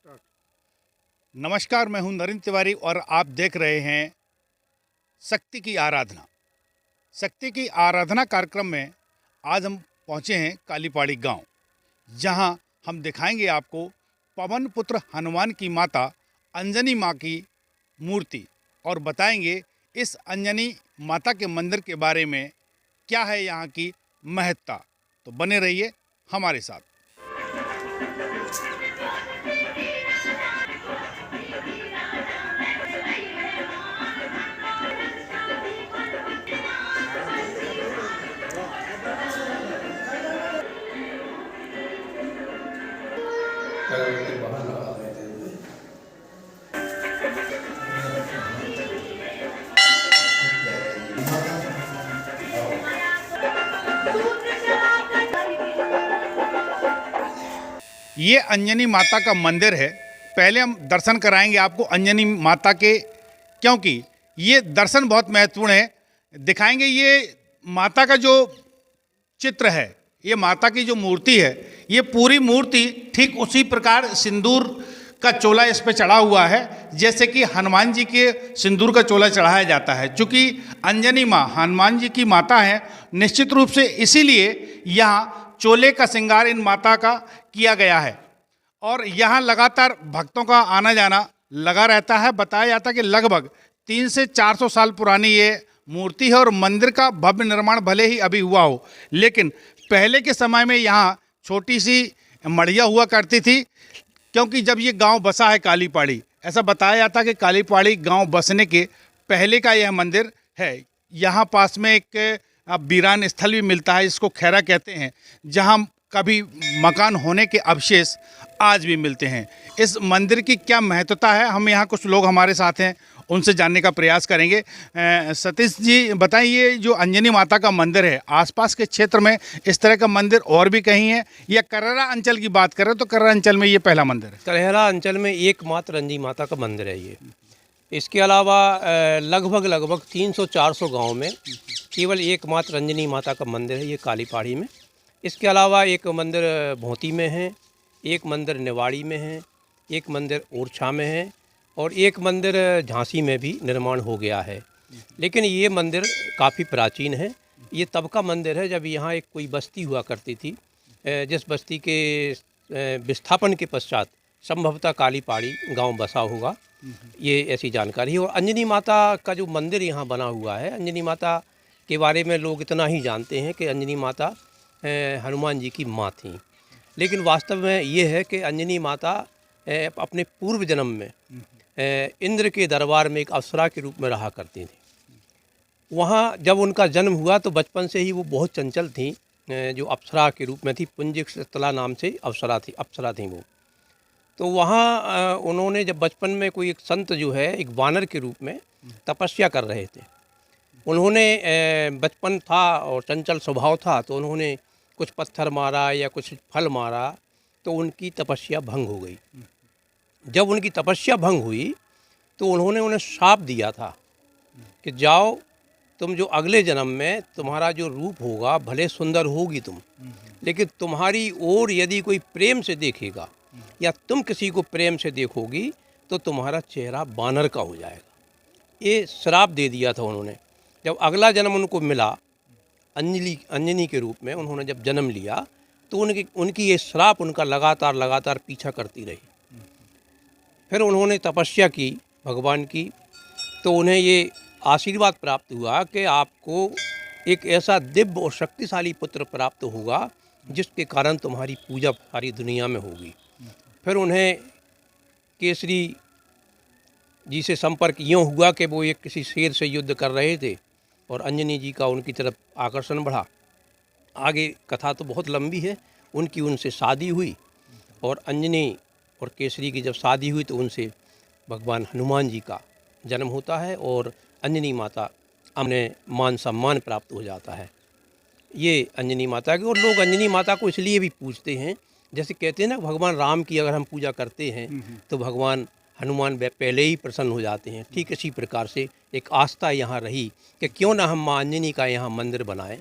Start. नमस्कार, मैं हूं नरेंद्र तिवारी और आप देख रहे हैं शक्ति की आराधना। शक्ति की आराधना कार्यक्रम में आज हम पहुंचे हैं कालीपाड़ी गांव, जहां हम दिखाएंगे आपको पवन पुत्र हनुमान की माता अंजनी मां की मूर्ति और बताएंगे इस अंजनी माता के मंदिर के बारे में क्या है यहाँ की महत्ता। तो बने रहिए हमारे साथ। ये अंजनी माता का मंदिर है। पहले हम दर्शन कराएंगे आपको अंजनी माता के, क्योंकि ये दर्शन बहुत महत्वपूर्ण है। दिखाएंगे ये माता का जो चित्र है, ये माता की जो मूर्ति है, ये पूरी मूर्ति ठीक उसी प्रकार सिंदूर का चोला इस पे चढ़ा हुआ है जैसे कि हनुमान जी के सिंदूर का चोला चढ़ाया जाता है। चूँकि अंजनी माँ हनुमान जी की माता है, निश्चित रूप से इसीलिए यहाँ चोले का श्रृंगार इन माता का किया गया है और यहाँ लगातार भक्तों का आना जाना लगा रहता है। बताया जाता है कि लगभग 300 से 400 साल पुरानी ये मूर्ति है और मंदिर का भव्य निर्माण भले ही अभी हुआ हो, लेकिन पहले के समय में यहाँ छोटी सी मढ़िया हुआ करती थी। क्योंकि जब ये गांव बसा है कालीपाड़ी, ऐसा बताया जाता है कि कालीपाड़ी गांव बसने के पहले का यह मंदिर है। यहाँ पास में एक वीरान स्थल भी मिलता है, इसको खैरा कहते हैं, जहाँ कभी मकान होने के अवशेष आज भी मिलते हैं। इस मंदिर की क्या महत्वता है, हम यहाँ कुछ लोग हमारे साथ हैं, उनसे जानने का प्रयास करेंगे। सतीश जी बताइए, जो अंजनी माता का मंदिर है, आसपास के क्षेत्र में इस तरह का मंदिर और भी कहीं है या करहरा अंचल की बात करें तो करहरा अंचल में ये पहला मंदिर है? करहरा अंचल में एकमात्र अंजनी माता का मंदिर है ये। इसके अलावा लगभग 300-400 गांव में केवल एकमात्र अंजनी माता का मंदिर है ये कालीपाड़ी में। इसके अलावा एक मंदिर भोंती में है, एक मंदिर निवाड़ी में है, एक मंदिर ओरछा में है और एक मंदिर झांसी में भी निर्माण हो गया है। लेकिन ये मंदिर काफ़ी प्राचीन है। ये तब का मंदिर है जब यहाँ एक कोई बस्ती हुआ करती थी, जिस बस्ती के विस्थापन के पश्चात संभवतः कालीपाड़ी गांव बसा होगा, ये ऐसी जानकारी है। और अंजनी माता का जो मंदिर यहाँ बना हुआ है, अंजनी माता के बारे में लोग इतना ही जानते हैं कि अंजनी माता हनुमान जी की माँ थी, लेकिन वास्तव में ये है कि अंजनी माता अपने पूर्व जन्म में इंद्र के दरबार में एक अप्सरा के रूप में रहा करती थी। वहाँ जब उनका जन्म हुआ तो बचपन से ही वो बहुत चंचल थी, जो अप्सरा के रूप में थी। पुंजिकतला नाम से अप्सरा थी वो। तो वहाँ उन्होंने जब बचपन में कोई एक संत जो है एक वानर के रूप में तपस्या कर रहे थे, उन्होंने बचपन था और चंचल स्वभाव था, तो उन्होंने कुछ पत्थर मारा या कुछ फल मारा तो उनकी तपस्या भंग हो गई। जब उनकी तपस्या भंग हुई तो उन्होंने उन्हें श्राप दिया था कि जाओ, तुम जो अगले जन्म में तुम्हारा जो रूप होगा, भले सुंदर होगी तुम, लेकिन तुम्हारी ओर यदि कोई प्रेम से देखेगा या तुम किसी को प्रेम से देखोगी तो तुम्हारा चेहरा बानर का हो जाएगा। ये श्राप दे दिया था उन्होंने। जब अगला जन्म उनको मिला अंजनी के रूप में, उन्होंने जब जन्म लिया तो उनकी ये श्राप उनका लगातार पीछा करती रही। फिर उन्होंने तपस्या की भगवान की, तो उन्हें ये आशीर्वाद प्राप्त हुआ कि आपको एक ऐसा दिव्य और शक्तिशाली पुत्र प्राप्त होगा जिसके कारण तुम्हारी पूजा सारी दुनिया में होगी। फिर उन्हें केसरी जी से संपर्क यूँ हुआ कि वो एक किसी शेर से युद्ध कर रहे थे और अंजनी जी का उनकी तरफ आकर्षण बढ़ा। आगे कथा तो बहुत लंबी है। उनकी उनसे शादी हुई और अंजनी और केसरी की जब शादी हुई तो उनसे भगवान हनुमान जी का जन्म होता है और अंजनी माता उन्हें मान सम्मान प्राप्त हो जाता है। ये अंजनी माता की, और लोग अंजनी माता को इसलिए भी पूजते हैं, जैसे कहते हैं ना भगवान राम की अगर हम पूजा करते हैं तो भगवान हनुमान पहले ही प्रसन्न हो जाते हैं। ठीक इसी प्रकार से एक आस्था यहाँ रही कि क्यों ना हम माँ अंजनी का यहाँ मंदिर बनाएं,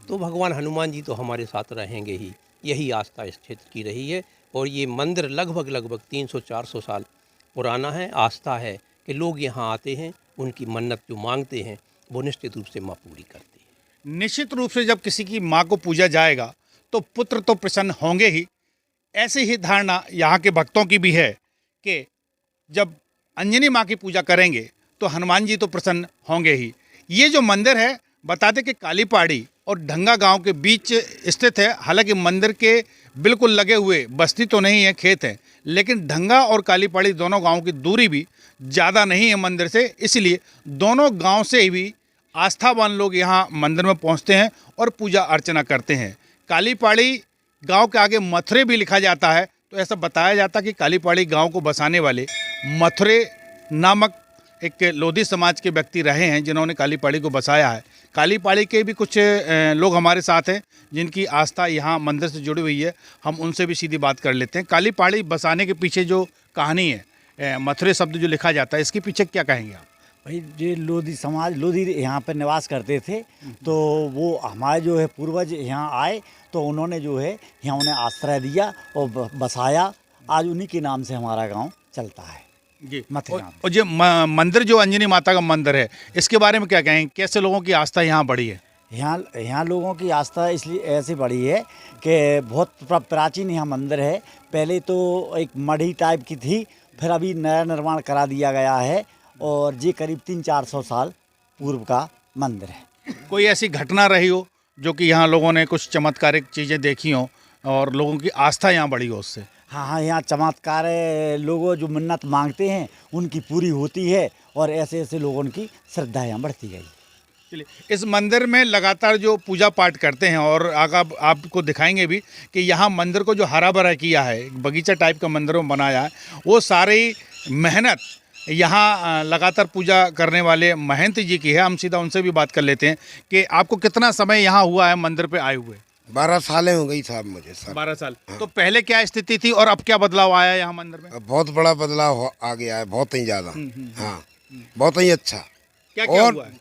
तो भगवान हनुमान जी तो हमारे साथ रहेंगे ही, यही आस्था इस क्षेत्र की रही है। और ये मंदिर लगभग 300-400 साल पुराना है। आस्था है कि लोग यहाँ आते हैं, उनकी मन्नत जो मांगते हैं वो निश्चित रूप से माँ पूरी करती है। निश्चित रूप से जब किसी की माँ को पूजा जाएगा तो पुत्र तो प्रसन्न होंगे ही। ऐसी ही धारणा यहाँ के भक्तों की भी है कि जब अंजनी माँ की पूजा करेंगे तो हनुमान जी तो प्रसन्न होंगे ही। ये जो मंदिर है, बता दें कि काली पहाड़ी और ढंगा गांव के बीच स्थित है। हालांकि मंदिर के बिल्कुल लगे हुए बस्ती तो नहीं है, खेत है, लेकिन ढंगा और काली पहाड़ी दोनों गांव की दूरी भी ज़्यादा नहीं है मंदिर से, इसलिए दोनों गांव से भी आस्थावान लोग यहाँ मंदिर में पहुँचते हैं और पूजा अर्चना करते हैं। काली पहाड़ी गाँव के आगे मथुरे भी लिखा जाता है, तो ऐसा बताया जाता है कि काली पहाड़ी गाँव को बसाने वाले मथुरे नामक एक लोधी समाज के व्यक्ति रहे हैं जिन्होंने काली पहाड़ी को बसाया है। काली पहाड़ी के भी कुछ लोग हमारे साथ हैं जिनकी आस्था यहाँ मंदिर से जुड़ी हुई है, हम उनसे भी सीधी बात कर लेते हैं। काली पहाड़ी बसाने के पीछे जो कहानी है, मथुरे शब्द जो लिखा जाता है, इसके पीछे क्या कहेंगे आप? भाई ये लोधी समाज, लोधी यहाँ पर निवास करते थे, तो वो हमारे जो है पूर्वज यहाँ आए तो उन्होंने जो है यहाँ उन्हें आश्रय दिया और बसाया। आज उन्हीं के नाम से हमारा गांव चलता है जी। मथुरा। और जो मंदिर जो अंजनी माता का मंदिर है, इसके बारे में क्या कहेंगे? कैसे लोगों की आस्था यहाँ बढ़ी है? यहाँ लोगों की आस्था इसलिए ऐसे बढ़ी है कि बहुत प्राचीन यहाँ मंदिर है। पहले तो एक मढ़ी टाइप की थी, फिर अभी नया निर्माण करा दिया गया है और ये करीब 300-400 साल पूर्व का मंदिर है। कोई ऐसी घटना रही हो जो कि यहाँ लोगों ने कुछ चमत्कारिक चीज़ें देखी हों और लोगों की आस्था यहाँ बढ़ी हो उससे? हाँ, यहाँ चमत्कार लोगों जो मन्नत मांगते हैं उनकी पूरी होती है और ऐसे ऐसे लोगों की श्रद्धा यहाँ बढ़ती गई। चलिए, इस मंदिर में लगातार जो पूजा पाठ करते हैं और आगे आपको दिखाएंगे भी कि यहाँ मंदिर को जो हरा भरा किया है, एक बगीचा टाइप का मंदिर में बनाया है, वो सारी मेहनत यहाँ लगातार पूजा करने वाले महंत जी की है। हम सीधा उनसे भी बात कर लेते हैं कि आपको कितना समय यहाँ हुआ है मंदिर पे आए हुए? 12 सालें हो गई साहब मुझे सर। 12 साल। तो पहले क्या स्थिति थी और अब क्या बदलाव आया है यहाँ मंदिर में? अब बहुत बड़ा बदलाव आ गया है, बहुत ही ज़्यादा। हाँ, बहुत ही अच्छा। क्या क्या और हुआ है?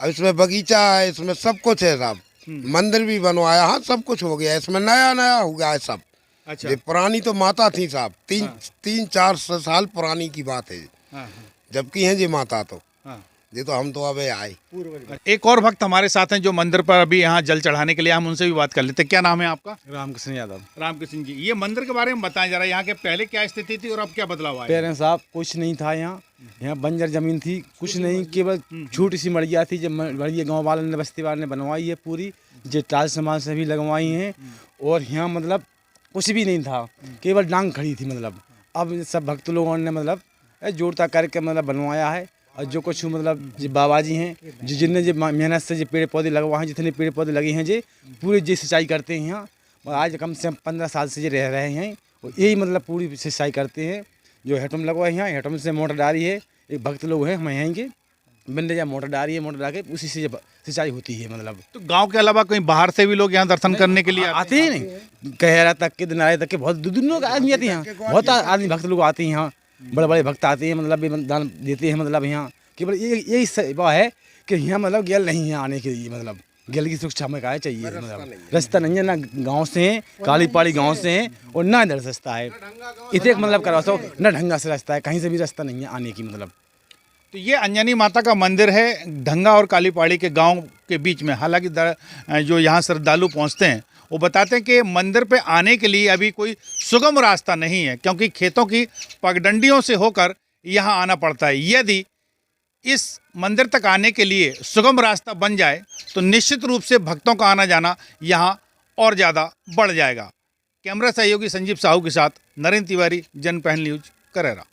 अब इसमें बगीचा है, इसमें सब कुछ है साहब। मंदिर भी बनवाया, हाँ सब कुछ हो गया है इसमें, नया नया हो गया है सब। अच्छा। ये पुरानी तो माता थी साहब, 3-4 साल पुरानी की बात है, जबकि हैं जी माता तो ये तो हम तो अबे आए। एक और भक्त हमारे साथ हैं जो मंदिर पर अभी यहाँ जल चढ़ाने के लिए, हम उनसे भी बात कर लेते हैं। क्या नाम है आपका? रामकृष्ण यादव। रामकृष्ण जी, ये मंदिर के बारे में बताएं जरा, यहाँ के पहले क्या स्थिति थी और अब क्या बदलाव आया? पेरेंट्स साहब कुछ नहीं था यहाँ बंजर जमीन थी, कुछ नहीं, केवल छोटी सी मड़िया थी। जब मड़िया गांव वालों ने, बस्ती वालों ने बनवाई है पूरी, जो टाल समाज से भी लगवाई हैं। और यहाँ मतलब कुछ भी नहीं था, केवल डांग खड़ी थी। मतलब अब सब भक्त लोगों ने मतलब जोड़ता करके मतलब बनवाया है। और जो कुछ मतलब जो बाबा जी हैं, जो जिनने जो मेहनत से जो पेड़ पौधे लगवाए हैं, जितने पेड़ पौधे लगे हैं, जो पूरी जी सिंचाई करते हैं यहाँ। और आज कम से कम 15 साल से जो रह रहे हैं, और यही मतलब पूरी सिंचाई करते हैं। जो हेटम लगवाए हैं, हेटम से मोटर डाली है, एक भक्त लोग हैं हम यहाँ के, बिंदे जा मोटर डाली है, मोटर डाल के उसी से सिंचाई होती है। मतलब तो गांव के अलावा कहीं बाहर से भी लोग यहाँ दर्शन करने के लिए आते हैं। नहीं, कहरा तक के दिनारे तक के बहुत दूर लोग आदमी आते हैं यहाँ, बहुत आदमी भक्त लोग आते हैं यहाँ, बड़े बड़े भक्त आते हैं, मतलब दान देते हैं। मतलब यहाँ केवल यही सेवा है कि यहाँ मतलब गेल नहीं है आने के लिए, मतलब गेल की सुरक्षा में क्या चाहिए। मतलब रास्ता नहीं है, ना गांव से है, काली पहाड़ी गांव से है, और ना इधर रास्ता है इतने मतलब करवा सो, ना ढंगा से रास्ता है, कहीं से भी रास्ता नहीं है आने की। मतलब तो ये अंजनी माता का मंदिर है ढंगा और काली पहाड़ी के गांव के बीच में। हालांकि जो यहाँ श्रद्धालु पहुँचते हैं वो बताते हैं कि मंदिर पे आने के लिए अभी कोई सुगम रास्ता नहीं है, क्योंकि खेतों की पगडंडियों से होकर यहाँ आना पड़ता है। यदि इस मंदिर तक आने के लिए सुगम रास्ता बन जाए तो निश्चित रूप से भक्तों का आना जाना यहाँ और ज़्यादा बढ़ जाएगा। कैमरा सहयोगी संजीव साहू के साथ नरेंद्र तिवारी, जनपहल न्यूज, करेरा।